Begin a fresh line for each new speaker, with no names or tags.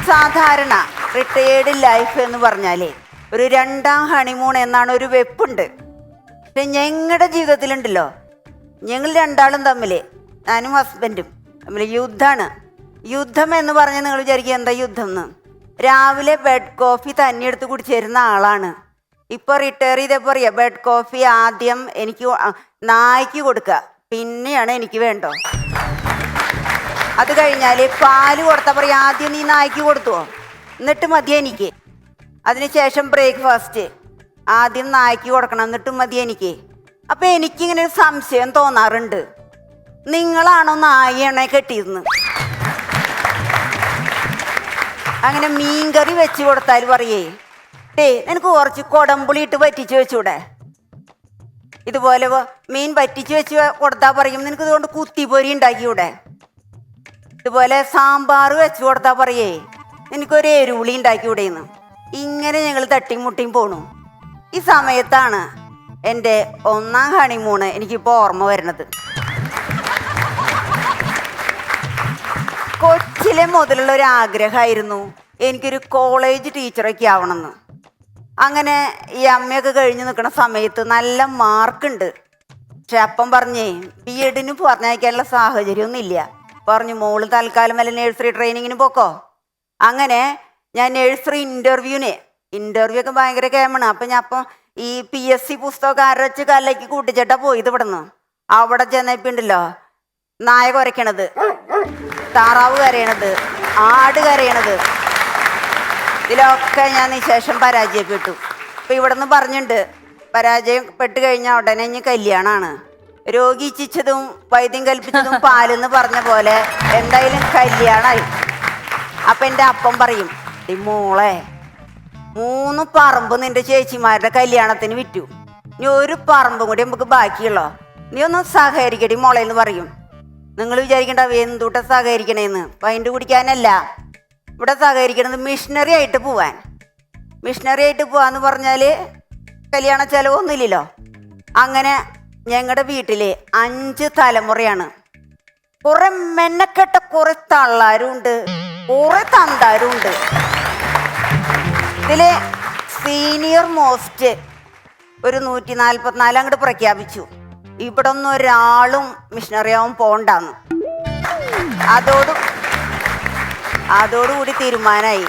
സാധാരണ retired life എന്ന് പറഞ്ഞാലേ ഒരു രണ്ടാം ഹണിമൂൺ എന്നാണ് ഒരു വെപ്പുണ്ട്. പക്ഷെ ഞങ്ങളുടെ ജീവിതത്തിലുണ്ടല്ലോ, ഞങ്ങൾ രണ്ടാളും തമ്മിൽ, ഞാനും ഹസ്ബൻഡും തമ്മിൽ യുദ്ധമാണ്. യുദ്ധം എന്ന് പറഞ്ഞാൽ നിങ്ങൾ വിചാരിക്കുക എന്താ യുദ്ധം എന്ന്. രാവിലെ ബെഡ് കോഫി തന്നെ എടുത്ത് കുടിച്ചിരുന്ന ആളാണ്. ഇപ്പോൾ റിട്ടയർ ചെയ്തപ്പോൾ പറയാം, ബെഡ് കോഫി ആദ്യം എനിക്ക് നായ്ക്ക് കൊടുക്കുക, പിന്നെയാണ് എനിക്ക് വേണ്ടോ. അത് കഴിഞ്ഞാൽ പാല് കൊടുത്താൽ പറയാം, ആദ്യം നീ നായ്ക്ക് കൊടുത്തുവോ, എന്നിട്ട് മതി എനിക്ക്. അതിനുശേഷം ബ്രേക്ക്ഫാസ്റ്റ് ആദ്യം നായ്ക്ക് കൊടുക്കണം, എന്നിട്ടും മതി എനിക്ക്. അപ്പം എനിക്കിങ്ങനെ ഒരു സംശയം തോന്നാറുണ്ട്, നിങ്ങളാണോ നായയാണോ കെട്ടിയിരുന്ന്? അങ്ങനെ മീൻകറി വെച്ച് കൊടുത്താൽ പറയേ, നിനക്ക് കുറച്ച് കൊടമ്പുളി ഇട്ട് പറ്റിച്ച് വെച്ചൂടെ. ഇതുപോലെ മീൻ പറ്റിച്ച് വെച്ച് കൊടുത്താൽ പറയും, നിനക്ക് ഇതുകൊണ്ട് കുത്തിപ്പൊരി ഉണ്ടാക്കിയൂടെ. ഇതുപോലെ സാമ്പാർ വെച്ച് കൊടുത്താൽ പറയേ, എനിക്കൊരു എരുവുളി ഉണ്ടാക്കിയൂടെന്ന്. ഇങ്ങനെ ഞങ്ങൾ തട്ടിമുട്ടിയും പോണു. ഈ സമയത്താണ് എൻ്റെ ഒന്നാം ഹണിമൂണ് എനിക്കിപ്പോൾ ഓർമ്മ വരുന്നത്. കൊച്ചിലെ മുതലുള്ള ഒരു ആഗ്രഹമായിരുന്നു എനിക്കൊരു കോളേജ് ടീച്ചറൊക്കെ ആവണമെന്ന്. അങ്ങനെ ഈ അമ്മയൊക്കെ കഴിഞ്ഞ് നിൽക്കുന്ന സമയത്ത് നല്ല മാർക്കുണ്ട്. പക്ഷെ അപ്പം പറഞ്ഞേ ബി.എഡിന് പറഞ്ഞയക്കാനുള്ള സാഹചര്യമൊന്നും ഇല്ല. പറഞ്ഞു, മോള് തൽക്കാലം വല്ല നഴ്സറി ട്രെയിനിങ്ങിന് പോക്കോ. അങ്ങനെ ഞാൻ നഴ്സറി ഇൻ്റർവ്യൂ ഒക്കെ ഭയങ്കര കേമാണ്. അപ്പം ഞാൻ ഈ PSC പുസ്തകമൊക്കെ അരച്ച് കല്ലയ്ക്ക് കൂട്ടിച്ചേട്ടാ പോയത്. ഇവിടെ നിന്ന് അവിടെ ചെന്നപ്പോണ്ടല്ലോ, നായ കുരയ്ക്കണത്, താറാവ് കരയണത്, ആട് കരയണത്, ഇതിലൊക്കെ ഞാൻ ശേഷം പരാജയപ്പെട്ടു. അപ്പം ഇവിടെ നിന്ന് പറഞ്ഞിട്ടുണ്ട്, പരാജയപ്പെട്ട് കഴിഞ്ഞാൽ ഉടനെ ഇനി കല്യാണമാണ്. രോഗി ഇച്ഛിച്ചതും വൈദ്യം കൽപ്പിച്ചതും പാലെന്ന് പറഞ്ഞ പോലെ എന്തായാലും കല്യാണമായി. അപ്പം എൻ്റെ അപ്പം പറയും, മോളെ 3 പറമ്പ് നിന്റെ ചേച്ചിമാരുടെ കല്യാണത്തിന് വിറ്റു, ഇനി ഒരു പറമ്പും കൂടി നമുക്ക് ബാക്കിയുള്ളോ, നീ ഒന്ന് സഹകരിക്കടി മോളെ എന്ന് പറയും. നിങ്ങൾ വിചാരിക്കേണ്ട എന്തുട്ട സഹകരിക്കണേന്ന്. പൈൻ്റ് കുടിക്കാനല്ല ഇവിടെ സഹകരിക്കണത്, മിഷണറി ആയിട്ട് പോവാൻ. മിഷണറി ആയിട്ട് പോവാന്ന് പറഞ്ഞാൽ കല്യാണ ചെലവൊന്നുമില്ലല്ലോ. അങ്ങനെ ഞങ്ങളുടെ വീട്ടിൽ 5 തലമുറയാണ്. കുറെ മെനക്കെട്ട കുറെ തള്ളാരും ഉണ്ട്, കുറെ തന്താരും ഉണ്ട്. ഇതിൽ സീനിയർ മോസ്റ്റ് ഒരു 144 അങ്ങോട്ട് പ്രഖ്യാപിച്ചു, ഇവിടെ ഒന്നും ഒരാളും മിഷണറി ആവും പോണ്ടാന്ന്. അതോടുകൂടി തീരുമാനമായി.